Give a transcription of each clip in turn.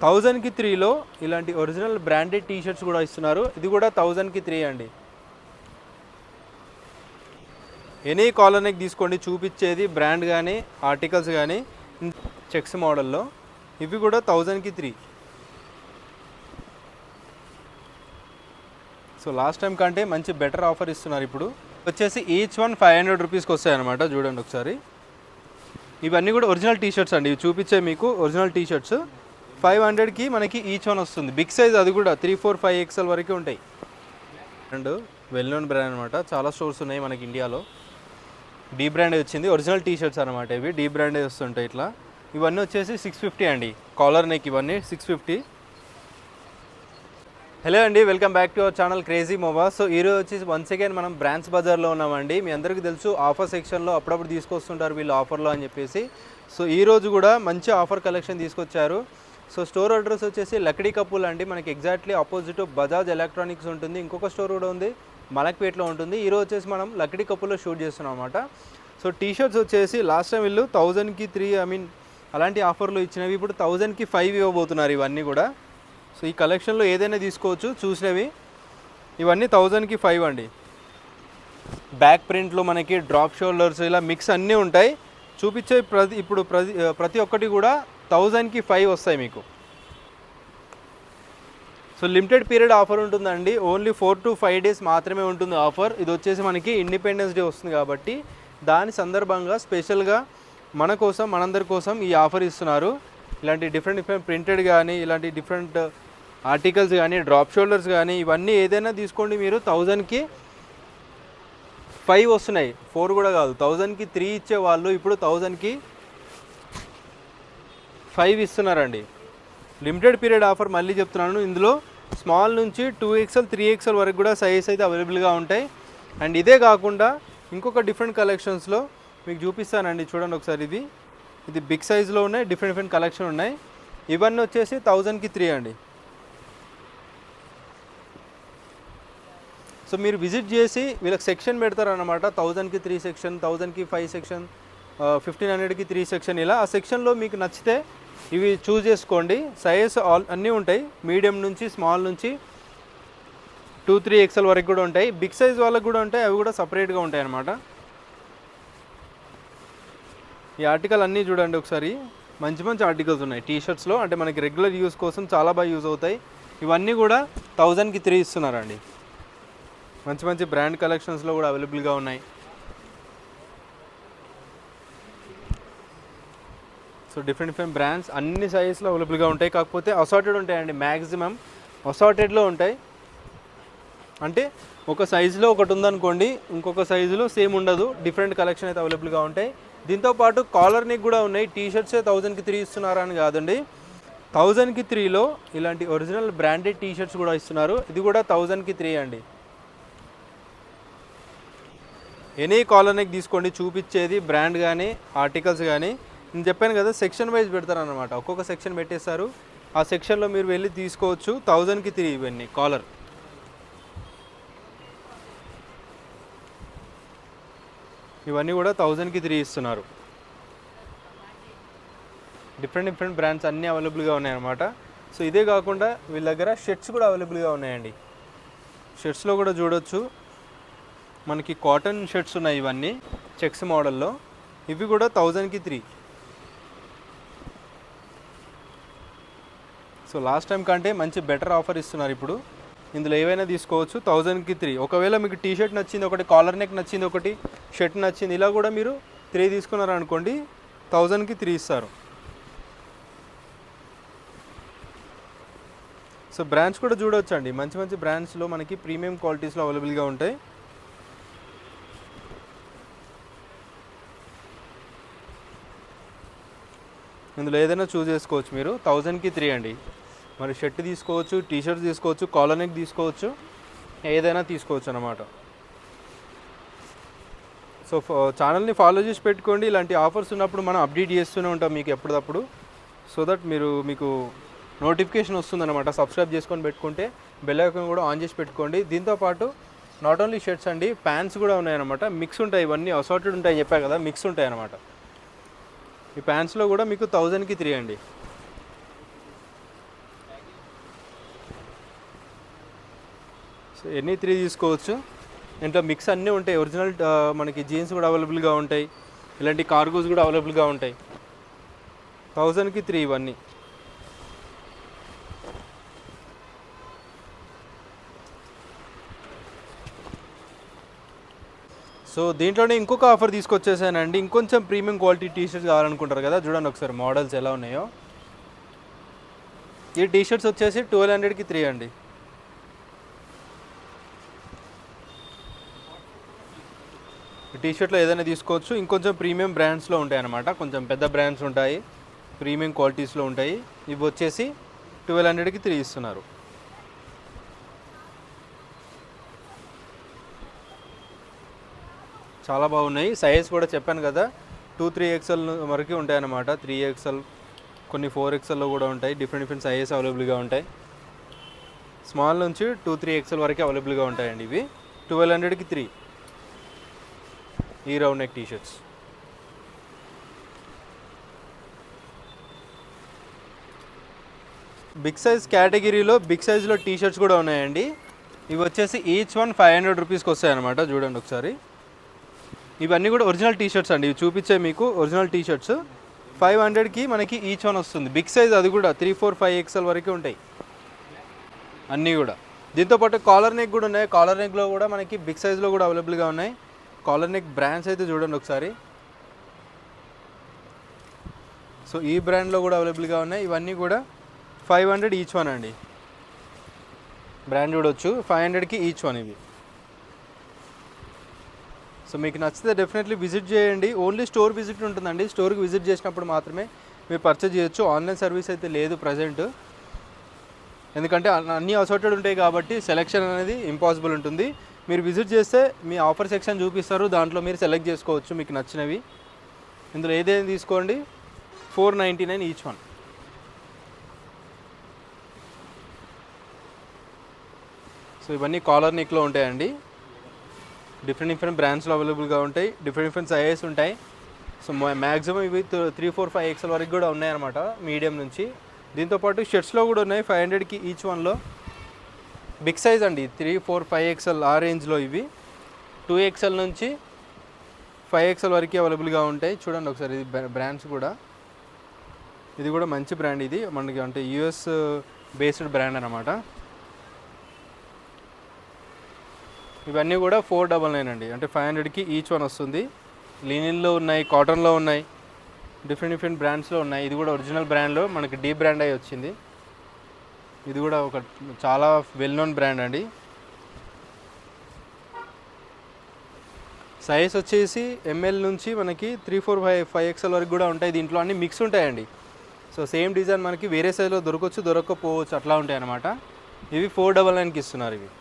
1000కి 3లో ఇలాంటి original branded T shirts కూడా ఇస్తున్నారు. ఇది కూడా 1000కి 3 అండి. ఎనీ కాలర్ నెక్ తీసుకోండి, చూపించేది బ్రాండ్ కానీ ఆర్టికల్స్ కానీ చెక్స్ మోడల్లో. ఇవి కూడా 1000కి 3. సో లాస్ట్ టైం కంటే మంచి బెటర్ ఆఫర్ ఇస్తున్నారు. ఇప్పుడు వచ్చేసి ఈచ్ వన్ 500 రూపీస్కి వస్తాయన్నమాట. చూడండి ఒకసారి. ఇవన్నీ కూడా ఒరిజినల్ టీ షర్ట్స్ అండి. ఇవి చూపించే మీకు ఒరిజినల్ టీ షర్ట్స్ 500కి మనకి ఈచ్ వన్ వస్తుంది. బిగ్ సైజ్, అది కూడా 3, 4, 5 XL వరకు ఉంటాయి. అండ్ వెల్ నోన్ బ్రాండ్ అనమాట. చాలా స్టోర్స్ ఉన్నాయి మనకి ఇండియాలో. డీ బ్రాండ్ వచ్చింది. ఒరిజినల్ టీ షర్ట్స్ అనమాట ఇవి. డీ బ్రాండే వస్తుంటాయి ఇట్లా. ఇవన్నీ వచ్చేసి 650 అండి. కాలర్ నెక్ ఇవన్నీ 650. హలో అండి, welcome back to our channel crazy Moba. So ఈరోజు వచ్చేసి వన్స్ అగైన్ మనం బ్రాండ్స్ బజార్లో ఉన్నామండి. మీ అందరికీ తెలుసు ఆఫర్ సెక్షన్లో అప్పుడప్పుడు తీసుకొస్తుంటారు వీళ్ళు ఆఫర్లో అని చెప్పేసి. సో ఈరోజు కూడా మంచి ఆఫర్ కలెక్షన్ తీసుకొచ్చారు. సో స్టోర్ అడ్రస్ వచ్చేసి లక్డీ కపుల్ అండి. మనకి ఎగ్జాక్ట్లీ ఆపోజిట్ బజాజ్ ఎలక్ట్రానిక్స్ ఉంటుంది. ఇంకొక స్టోర్ కూడా ఉంది, మలక్పేట్లో ఉంటుంది. ఈరోజు వచ్చేసి మనం లక్డీ కపుల్లో షూట్ చేస్తున్నాం అనమాట. సో టీ షర్ట్స్ వచ్చేసి లాస్ట్ టైం వీళ్ళు 1000కి 3 అలాంటి ఆఫర్లు ఇచ్చినవి ఇప్పుడు 1000కి 5 ఇవ్వబోతున్నారు ఇవన్నీ కూడా. సో ఈ కలెక్షన్లో ఏదైనా తీసుకోవచ్చు చూసినవి. ఇవన్నీ 1000కి 5 అండి. బ్యాక్ ప్రింట్లో మనకి డ్రాప్ షోల్డర్స్ ఇలా మిక్స్ అన్నీ ఉంటాయి. చూపించే ప్రతి ఒక్కటి కూడా 1000కి 5 వస్తాయి మీకు. సో లిమిటెడ్ పీరియడ్ ఆఫర్ ఉంటుందండి. ఓన్లీ 4 to 5 days మాత్రమే ఉంటుంది ఆఫర్. ఇది వచ్చేసి మనకి ఇండిపెండెన్స్ డే వస్తుంది కాబట్టి దాని సందర్భంగా స్పెషల్గా మన కోసం, మనందరి కోసం ఈ ఆఫర్ ఇస్తున్నారు. ఇలాంటి డిఫరెంట్ ప్రింటెడ్ కానీ, ఇలాంటి డిఫరెంట్ ఆర్టికల్స్ కానీ, డ్రాప్ షోల్డర్స్ కానీ, ఇవన్నీ ఏదైనా తీసుకోండి మీరు 1000కి 5 వస్తున్నాయి. 4 కూడా కాదు. 1000కి 3 ఇచ్చే వాళ్ళు ఇప్పుడు 1000కి 5 ఇస్తున్నారండి. లిమిటెడ్ పీరియడ్ ఆఫర్ మళ్ళీ చెప్తున్నాను. ఇందులో స్మాల్ నుంచి 2XL 3XL వరకు కూడా సైజ్ అయితే అవైలబుల్గా ఉంటాయి. అండ్ ఇదే కాకుండా ఇంకొక డిఫరెంట్ కలెక్షన్స్లో మీకు చూపిస్తానండి. చూడండి ఒకసారి. ఇది బిగ్ సైజులో ఉన్నాయి, డిఫరెంట్ కలెక్షన్ ఉన్నాయి. ఇవన్నీ వచ్చేసి 1000కి 3 అండి. సో మీరు విజిట్ చేసి వీళ్ళకి సెక్షన్ పెడతారనమాట. 1000కి 3 సెక్షన్, 1000కి 5 సెక్షన్, 1500కి 3 సెక్షన్, ఇలా ఆ సెక్షన్లో మీకు నచ్చితే ఇవి చూస్ చేసుకోండి. సైజ్ అన్నీ ఉంటాయి. మీడియం నుంచి, స్మాల్ నుంచి 2, 3 XL వరకు కూడా ఉంటాయి. బిగ్ సైజ్ వాళ్ళకి కూడా ఉంటాయి. అవి కూడా సపరేట్గా ఉంటాయి అన్నమాట. ఈ ఆర్టికల్ అన్నీ చూడండి ఒకసారి. మంచి మంచి ఆర్టికల్స్ ఉన్నాయి టీ షర్ట్స్లో. అంటే మనకి రెగ్యులర్ యూస్ కోసం చాలా బాగా యూజ్ అవుతాయి. ఇవన్నీ కూడా 1000కి 3 ఇస్తున్నారండి. మంచి మంచి బ్రాండ్ కలెక్షన్స్లో కూడా అవైలబుల్గా ఉన్నాయి. సో డిఫరెంట్ బ్రాండ్స్ అన్ని సైజెస్లో అవైలబుల్గా ఉంటాయి. కాకపోతే అసార్టెడ్ ఉంటాయండి. మ్యాక్సిమం అసార్టెడ్లో ఉంటాయి. అంటే ఒక సైజులో ఒకటి ఉందనుకోండి, ఇంకొక సైజులో సేమ్ ఉండదు. డిఫరెంట్ కలెక్షన్ అయితే అవైలబుల్గా ఉంటాయి. దీంతోపాటు కాలర్ నెక్ కూడా ఉన్నాయి. టీ షర్ట్సే 1000కి 3 ఇస్తున్నారా అని కాదండి. 1000కి 3లో ఇలాంటి ఒరిజినల్ బ్రాండెడ్ టీ షర్ట్స్ కూడా ఇస్తున్నారు. ఇది కూడా 1000కి 3 అండి. ఎనీ కాలర్ నెక్ తీసుకోండి, చూపించేది బ్రాండ్ కానీ ఆర్టికల్స్ కానీ. నేను చెప్పాను కదా, సెక్షన్ వైజ్ పెడతారనమాట. ఒక్కొక్క సెక్షన్ పెట్టేస్తారు. ఆ సెక్షన్లో మీరు వెళ్ళి తీసుకోవచ్చు. 1000కి 3 ఇవన్నీ కాలర్. ఇవన్నీ కూడా 1000కి 3 ఇస్తున్నారు. డిఫరెంట్ బ్రాండ్స్ అన్నీ అవైలబుల్గా ఉన్నాయన్నమాట. సో ఇదే కాకుండా వీళ్ళ దగ్గర షర్ట్స్ కూడా అవైలబుల్గా ఉన్నాయండి. షర్ట్స్లో కూడా చూడొచ్చు. మనకి కాటన్ షర్ట్స్ ఉన్నాయి. ఇవన్నీ చెక్స్ మోడల్లో. ఇవి కూడా 1000కి 3. సో లాస్ట్ టైం కంటే మంచి బెటర్ ఆఫర్ ఇస్తున్నారు ఇప్పుడు. ఇందులో ఏవైనా తీసుకోవచ్చు 1000కి 3. ఒకవేళ మీకు టీ షర్ట్ నచ్చింది ఒకటి, కాలర్ నెక్ నచ్చింది ఒకటి, షర్ట్ నచ్చింది, ఇలా కూడా మీరు 3 తీసుకున్నారనుకోండి 1000కి 3 ఇస్తారు. సో బ్రాండ్స్ కూడా చూడవచ్చు అండి. మంచి మంచి బ్రాండ్స్లో మనకి ప్రీమియం క్వాలిటీస్లో అవైలబుల్గా ఉంటాయి. ఇందులో ఏదైనా చూస్ చేసుకోవచ్చు మీరు. 1000కి 3 అండి. మరి షర్ట్ తీసుకోవచ్చు, టీ షర్ట్ తీసుకోవచ్చు, కాలర్ నెక్ తీసుకోవచ్చు, ఏదైనా తీసుకోవచ్చు అన్నమాట. సో ఛానల్ని ఫాలో చేసి పెట్టుకోండి. ఇలాంటి ఆఫర్స్ ఉన్నప్పుడు మనం అప్డేట్ చేస్తూనే ఉంటాం మీకు ఎప్పటికప్పుడు. సో దట్ మీకు నోటిఫికేషన్ వస్తుందన్నమాట. సబ్స్క్రైబ్ చేసుకొని పెట్టుకుంటే బెల్ ఐకాన్ కూడా ఆన్ చేసి పెట్టుకోండి. దీంతోపాటు నాట్ ఓన్లీ షర్ట్స్ అండి, ప్యాంట్స్ కూడా ఉన్నాయన్నమాట. మిక్స్ ఉంటాయి. ఇవన్నీ అసార్టెడ్ ఉంటాయి చెప్పా కదా, మిక్స్ ఉంటాయి అన్నమాట. ఈ ప్యాంట్స్లో కూడా మీకు 1000కి 3 అండి. సో ఎనీ 3 తీసుకోవచ్చు. ఇంట్లో మిక్స్ అన్నీ ఉంటాయి. ఒరిజినల్ మనకి జీన్స్ కూడా అవైలబుల్గా ఉంటాయి. ఇలాంటి కార్గోస్ కూడా అవైలబుల్గా ఉంటాయి. 1000కి 3 ఇవన్నీ. సో దీంట్లోనే ఇంకొక ఆఫర్ తీసుకొచ్చేసానండి. ఇంకొంచెం ప్రీమియం క్వాలిటీ టీషర్ట్స్ కావాలనుకుంటారు కదా, చూడండి ఒకసారి మోడల్స్ ఎలా ఉన్నాయో. ఈ టీషర్ట్స్ వచ్చేసి 1200కి 3 అండి. టీషర్ట్లో ఏదైనా తీసుకోవచ్చు. ఇంకొంచెం ప్రీమియం బ్రాండ్స్లో ఉంటాయి అన్నమాట. కొంచెం పెద్ద బ్రాండ్స్ ఉంటాయి, ప్రీమియం క్వాలిటీస్లో ఉంటాయి. ఇవి వచ్చేసి 1200కి 3 ఇస్తున్నారు. చాలా బాగున్నాయి. సైజ్ కూడా చెప్పాను కదా, 2-3XL వరకు ఉంటాయి అన్నమాట. 3XL, కొన్ని 4XLలో కూడా ఉంటాయి. డిఫరెంట్ సైజెస్ అవైలబుల్గా ఉంటాయి. స్మాల్ నుంచి 2-3XL వరకు అవైలబుల్గా ఉంటాయండి. ఇవి 1200కి 3 ఈ round neck T shirts. Big size కేటగిరీలో బిగ్ సైజ్లో టీషర్ట్స్ కూడా ఉన్నాయండి. ఇవి వచ్చేసి ఈచ్ వన్ 500 రూపీస్కి వస్తాయి అన్నమాట. చూడండి ఒకసారి. ఇవన్నీ కూడా ఒరిజినల్ టీషర్ట్స్ అండి. ఇవి చూపించే మీకు ఒరిజినల్ టీషర్ట్స్ 500కి మనకి ఈచ్ వన్ వస్తుంది. బిగ్ సైజ్ అది కూడా 3, 4, 5XL వరకు ఉంటాయి అన్నీ కూడా. దీంతోపాటు కాలర్ నెక్ కూడా ఉన్నాయి. కాలర్ నెక్లో కూడా మనకి బిగ్ సైజ్లో కూడా అవైలబుల్గా ఉన్నాయి. కాలర్ నెక్ బ్రాండ్స్ అయితే చూడండి ఒకసారి. సో ఈ బ్రాండ్లో కూడా అవైలబుల్గా ఉన్నాయి. ఇవన్నీ కూడా 500 ఈచ్ వన్ అండి. బ్రాండ్ చూడవచ్చు. 500కి ఈచ్ వన్ ఇవి. సో మీకు నచ్చితే డెఫినెట్లీ విజిట్ చేయండి. ఓన్లీ స్టోర్ విజిట్ ఉంటుందండి. స్టోర్కి విజిట్ చేసినప్పుడు మాత్రమే మీరు పర్చేజ్ చేయొచ్చు. ఆన్లైన్ సర్వీస్ అయితే లేదు ప్రజెంట్. ఎందుకంటే అన్నీ అసార్టెడ్ ఉంటాయి కాబట్టి సెలెక్షన్ అనేది ఇంపాసిబుల్ ఉంటుంది. మీరు విజిట్ చేస్తే మీ ఆఫర్ సెక్షన్ చూపిస్తారు, దాంట్లో మీరు సెలెక్ట్ చేసుకోవచ్చు మీకు నచ్చినవి. ఇందులో ఏదైనా తీసుకోండి. 499 ఈచ్ వన్. సో ఇవన్నీ కాలర్ నెక్లో ఉంటాయండి. డిఫరెంట్ బ్రాండ్స్లో అవైలబుల్గా ఉంటాయి. డిఫరెంట్ సైజెస్ ఉంటాయి. సో మ్యాక్సిమం ఇవి 3, 4, 5XL వరకు కూడా ఉన్నాయన్నమాట, మీడియం నుంచి. దీంతోపాటు షర్ట్స్లో కూడా ఉన్నాయి 500కి ఈచ్ వన్లో. బిగ్ సైజ్ అండి, 3, 4, 5XL ఆ రేంజ్లో. ఇవి 2XL నుంచి 5XL వరకు అవైలబుల్గా ఉంటాయి. చూడండి ఒకసారి. ఇది బ్రాండ్స్ కూడా, ఇది కూడా మంచి బ్రాండ్. ఇది మనకి అంటే US బేస్డ్ బ్రాండ్ అన్నమాట. ఇవన్నీ కూడా 499 అండి. అంటే 500కి ఈచ్ వన్ వస్తుంది. లినిన్లో ఉన్నాయి, కాటన్లో ఉన్నాయి, డిఫరెంట్ బ్రాండ్స్లో ఉన్నాయి. ఇది కూడా ఒరిజినల్ బ్రాండ్లో మనకి డీ బ్రాండ్ అయి వచ్చింది. ఇది కూడా ఒక చాలా వెల్ నోన్ బ్రాండ్ అండి. సైజ్ వచ్చేసి ML నుంచి మనకి 3, 4, 5XL వరకు కూడా ఉంటాయి. దీంట్లో అన్ని మిక్స్ ఉంటాయండి. సో సేమ్ డిజైన్ మనకి వేరే సైజ్లో దొరకవచ్చు, దొరకకపోవచ్చు, అట్లా ఉంటాయి అన్నమాట. ఇవి 499కి ఇస్తున్నారు ఇవి.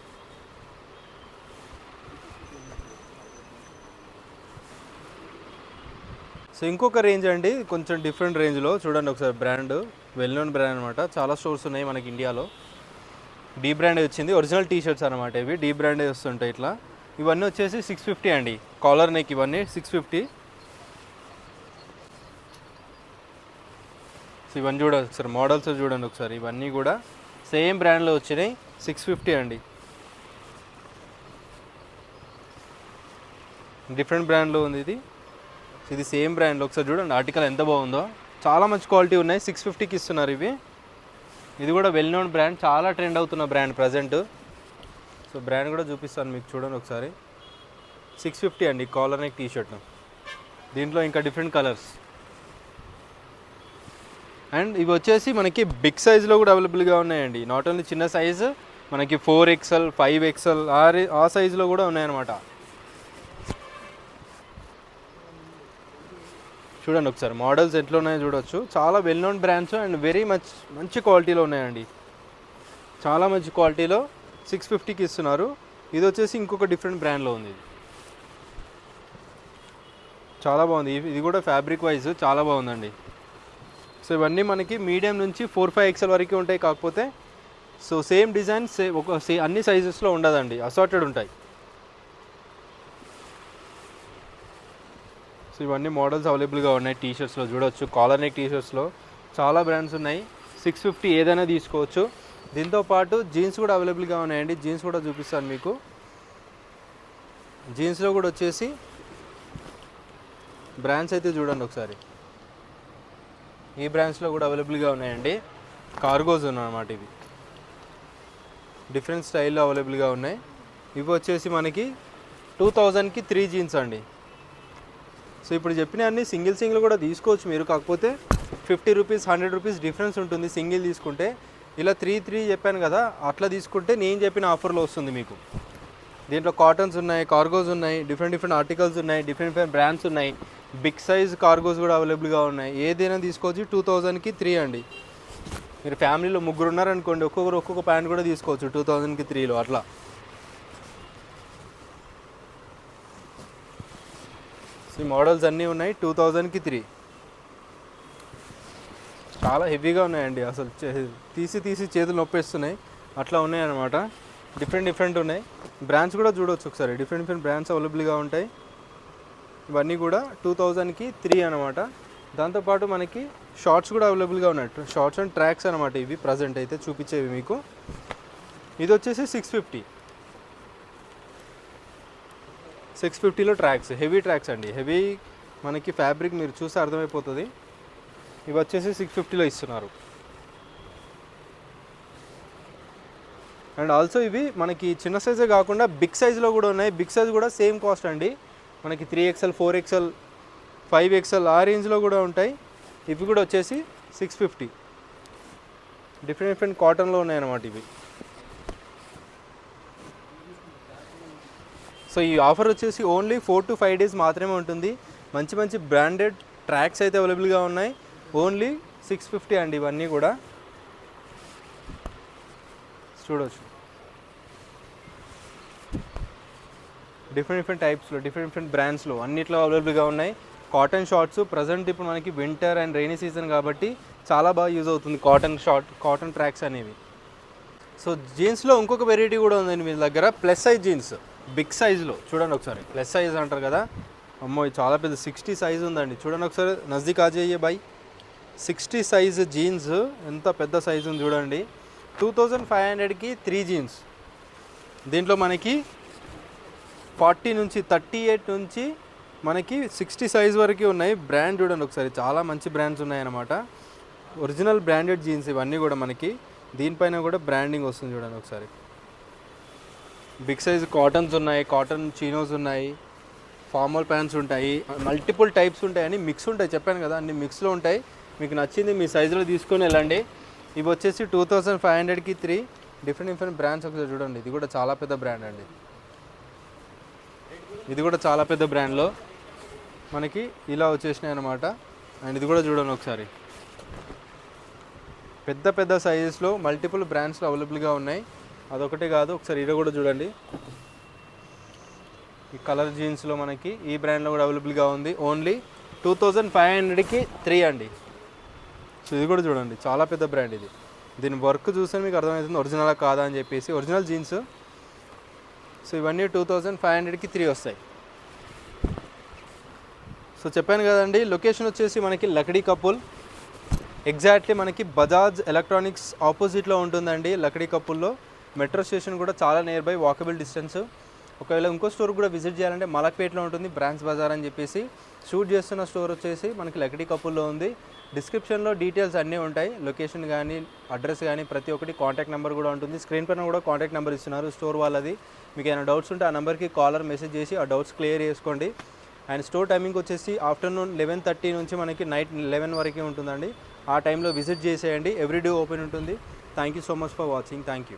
సో ఇంకొక రేంజ్ అండి, కొంచెం డిఫరెంట్ రేంజ్లో. చూడండి ఒకసారి. బ్రాండ్ వెల్ నోన్ బ్రాండ్ అనమాట. చాలా స్టోర్స్ ఉన్నాయి మనకి ఇండియాలో. డీ బ్రాండ్ వచ్చింది. ఒరిజినల్ టీషర్ట్స్ అనమాట ఇవి. డీ బ్రాండే వస్తుంటాయి ఇట్లా. ఇవన్నీ వచ్చేసి 650 అండి. కాలర్ నెక్ ఇవన్నీ 650. సో ఇవన్నీ చూడండి ఒకసారి. మోడల్స్ చూడండి ఒకసారి. ఇవన్నీ కూడా సేమ్ బ్రాండ్లో వచ్చినాయి. 650 అండి. డిఫరెంట్ బ్రాండ్లో ఉంది ఇది. ఇది సేమ్ బ్రాండ్లో. ఒకసారి చూడండి ఆర్టికల్ ఎంత బాగుందో. చాలా మంచి క్వాలిటీ ఉన్నాయి. 650కి ఇస్తున్నారు ఇవి. ఇది కూడా వెల్ నోన్ బ్రాండ్, చాలా ట్రెండ్ అవుతున్న బ్రాండ్ ప్రజెంట్. సో బ్రాండ్ కూడా చూపిస్తాను మీకు, చూడండి ఒకసారి. 650 అండి కాలర్ నెక్ టీషర్ట్. దీంట్లో ఇంకా డిఫరెంట్ కలర్స్. అండ్ ఇవి వచ్చేసి మనకి బిగ్ సైజులో కూడా అవైలబుల్గా ఉన్నాయండి. నాట్ ఓన్లీ చిన్న సైజు, మనకి 4XL, 5XL ఆ సైజులో కూడా ఉన్నాయన్నమాట. చూడండి ఒకసారి. మోడల్స్ ఎట్లా ఉన్నాయో చూడవచ్చు. చాలా well known brands and very మంచి క్వాలిటీలో ఉన్నాయండి. చాలా మంచి క్వాలిటీలో 650కి ఇస్తున్నారు. ఇది వచ్చేసి ఇంకొక డిఫరెంట్ బ్రాండ్లో ఉంది. చాలా బాగుంది. ఇది కూడా ఫ్యాబ్రిక్ వైజ్ చాలా బాగుందండి. సో ఇవన్నీ మనకి మీడియం నుంచి 4, 5XL వరకు ఉంటాయి. కాకపోతే సో సేమ్ డిజైన్ అన్ని సైజెస్లో ఉండదండి, అసార్టెడ్ ఉంటాయి. సో ఇవన్నీ మోడల్స్ అవైలబుల్గా ఉన్నాయి. టీషర్ట్స్లో చూడవచ్చు. కాలర్ నెక్ టీషర్ట్స్లో చాలా బ్రాండ్స్ ఉన్నాయి. 650 ఏదైనా తీసుకోవచ్చు. దీంతో పాటు జీన్స్ కూడా అవైలబుల్గా ఉన్నాయండి. జీన్స్ కూడా చూపిస్తాను మీకు. జీన్స్లో కూడా వచ్చేసి బ్రాండ్స్ అయితే చూడండి ఒకసారి. ఈ బ్రాండ్స్లో కూడా అవైలబుల్గా ఉన్నాయండి. కార్గోస్ ఉన్నాయన్నమాట. ఇవి డిఫరెంట్ స్టైల్లో అవైలబుల్గా ఉన్నాయి. ఇవి వచ్చేసి మనకి 2000కి 3 జీన్స్ అండి. సో ఇప్పుడు చెప్పిన అన్ని సింగిల్ కూడా తీసుకోవచ్చు మీరు. కాకపోతే 50 రూపీస్ 100 రూపీస్ డిఫరెన్స్ ఉంటుంది సింగిల్ తీసుకుంటే. ఇలా 3 చెప్పాను కదా, అట్లా తీసుకుంటే నేను చెప్పిన ఆఫర్లో వస్తుంది మీకు. దీంట్లో కాటన్స్ ఉన్నాయి, కార్గోస్ ఉన్నాయి, డిఫరెంట్ ఆర్టికల్స్ ఉన్నాయి, డిఫరెంట్ బ్రాండ్స్ ఉన్నాయి. బిగ్ సైజ్ కార్గోస్ కూడా అవైలబుల్గా ఉన్నాయి. ఏదైనా తీసుకోవచ్చు. 2000కి 3 అండి. మీరు ఫ్యామిలీలో 3 ఉన్నారనుకోండి, ఒక్కొక్క ప్యాంట్ కూడా తీసుకోవచ్చు 2000కి 3లో అట్లా. ఈ మోడల్స్ అన్నీ ఉన్నాయి 2000కి 3. చాలా హెవీగా ఉన్నాయండి, అసలు తీసి చేతులు నొప్పేస్తున్నాయి అట్లా ఉన్నాయన్నమాట. డిఫరెంట్ ఉన్నాయి. బ్రాండ్స్ కూడా చూడవచ్చు ఒకసారి. డిఫరెంట్ బ్రాండ్స్ అవైలబుల్గా ఉంటాయి. ఇవన్నీ కూడా 2000కి 3 అనమాట. దాంతోపాటు మనకి షార్ట్స్ కూడా అవైలబుల్గా ఉన్నాయి. షార్ట్స్ అండ్ ట్రాక్స్ అనమాట ఇవి ప్రజెంట్ అయితే చూపించేవి మీకు. ఇది వచ్చేసి 650లో ట్రాక్స్, హెవీ ట్రాక్స్ అండి. హెవీ మనకి ఫ్యాబ్రిక్ మీరు చూస్తే అర్థమైపోతుంది. ఇవి వచ్చేసి 650లో ఇస్తున్నారు. అండ్ ఆల్సో ఇవి మనకి చిన్న సైజే కాకుండా బిగ్ సైజులో కూడా ఉన్నాయి. బిగ్ సైజ్ కూడా సేమ్ కాస్ట్ అండి. మనకి 3XL 4XL 5XL ఆ రేంజ్లో కూడా ఉంటాయి. ఇవి కూడా వచ్చేసి 650. డిఫరెంట్ కాటన్లో ఉన్నాయన్నమాట ఇవి. సో ఈ ఆఫర్ వచ్చేసి ఓన్లీ 4 to 5 డేస్ మాత్రమే ఉంటుంది. మంచి బ్రాండెడ్ ట్రాక్స్ అయితే అవైలబుల్గా ఉన్నాయి. ఓన్లీ 650 అండి. ఇవన్నీ కూడా చూడవచ్చు. డిఫరెంట్ టైప్స్లో డిఫరెంట్ బ్రాండ్స్లో అన్నిట్లో అవైలబుల్గా ఉన్నాయి. కాటన్ షార్ట్స్ ప్రజెంట్ ఇప్పుడు మనకి వింటర్ అండ్ రైనీ సీజన్ కాబట్టి చాలా బాగా యూజ్ అవుతుంది కాటన్ ట్రాక్స్ అనేవి. సో జీన్స్లో ఇంకొక వెరైటీ కూడా ఉందండి మీ దగ్గర. ప్లస్ సైజ్ జీన్స్ బిగ్ సైజులో చూడండి ఒకసారి. ప్లస్ సైజ్ అంటారు కదా, అమ్మో ఇది చాలా పెద్ద 60 సైజ్ ఉందండి. చూడండి ఒకసారి, నజదీక్ ఆజయ్యే బాయ్. 60 సైజ్ జీన్స్ ఎంత పెద్ద సైజు ఉంది చూడండి. 2500కి 3 జీన్స్. దీంట్లో మనకి 40 నుంచి 38 నుంచి మనకి 60 సైజ్ వరకు ఉన్నాయి. బ్రాండ్ చూడండి ఒకసారి, చాలా మంచి బ్రాండ్స్ ఉన్నాయన్నమాట. ఒరిజినల్ బ్రాండెడ్ జీన్స్ ఇవన్నీ కూడా మనకి. దీనిపైన కూడా బ్రాండింగ్ వస్తుంది చూడండి ఒకసారి. బిగ్ సైజ్ కాటన్స్ ఉన్నాయి, కాటన్ చీనోస్ ఉన్నాయి, ఫార్మల్ ప్యాంట్స్ ఉంటాయి, మల్టిపుల్ టైప్స్ ఉంటాయని మిక్స్ ఉంటాయి. చెప్పాను కదా, అన్ని మిక్స్లో ఉంటాయి. మీకు నచ్చింది మీ సైజులో తీసుకొని వెళ్ళండి. ఇవి వచ్చేసి 2500కి 3. డిఫరెంట్ బ్రాండ్స్ ఒకసారి చూడండి. ఇది కూడా చాలా పెద్ద బ్రాండ్ అండి. ఇది కూడా చాలా పెద్ద బ్రాండ్లో మనకి ఇలా వచ్చేసినాయి అన్నమాట. అండ్ ఇది కూడా చూడండి ఒకసారి. పెద్ద సైజెస్లో మల్టిపుల్ బ్రాండ్స్లో అవైలబుల్గా ఉన్నాయి. అదొకటే కాదు, ఒకసారి ఇది కూడా చూడండి. ఈ కలర్ జీన్స్లో మనకి ఈ బ్రాండ్లో కూడా అవైలబుల్గా ఉంది. ఓన్లీ 2500కి 3 అండి. సో ఇది కూడా చూడండి, చాలా పెద్ద బ్రాండ్ ఇది. దీని వర్క్ చూస్తే మీకు అర్థమవుతుంది ఒరిజినల్ కాదా అని చెప్పేసి. Original jeans. సో ఇవన్నీ 2500కి 3 వస్తాయి. సో చెప్పాను కదండి, లొకేషన్ వచ్చేసి మనకి లక్డీ కపుల్. ఎగ్జాక్ట్లీ మనకి బజాజ్ ఎలక్ట్రానిక్స్ ఆపోజిట్లో ఉంటుందండి. లక్డీ కపుల్లో మెట్రో స్టేషన్ కూడా చాలా నియర్ బై, వాకబుల్ డిస్టెన్స్. ఒకవేళ ఇంకో స్టోర్ కూడా విజిట్ చేయాలంటే మలక్పేట్లో ఉంటుంది, బ్రాంచ్ బజార్ అని చెప్పేసి. షూట్ చేస్తున్న స్టోర్ వచ్చేసి మనకి లక్డీ కపుల్లో ఉంది. డిస్క్రిప్షన్లో డీటెయిల్స్ అన్నీ ఉంటాయి. లొకేషన్ కానీ అడ్రస్ కానీ ప్రతి ఒక్కటి, కాంటాక్ట్ నెంబర్ కూడా ఉంటుంది. స్క్రీన్ పైన కూడా కాంటాక్ట్ నెంబర్ ఇస్తున్నారు స్టోర్ వాళ్ళది. మీకు ఏమైనా డౌట్స్ ఉంటే ఆ నెంబర్కి కాలర్ మెసేజ్ చేసి ఆ డౌట్స్ క్లియర్ చేసుకోండి. అండ్ స్టోర్ టైమింగ్ వచ్చేసి ఆఫ్టర్నూన్ 11:30 నుంచి మనకి నైట్ 11 వరకే ఉంటుందండి. ఆ టైంలో విజిట్ చేసేయండి. ఎవ్రీడే ఓపెన్ ఉంటుంది. Thank you so much for watching. Thank you.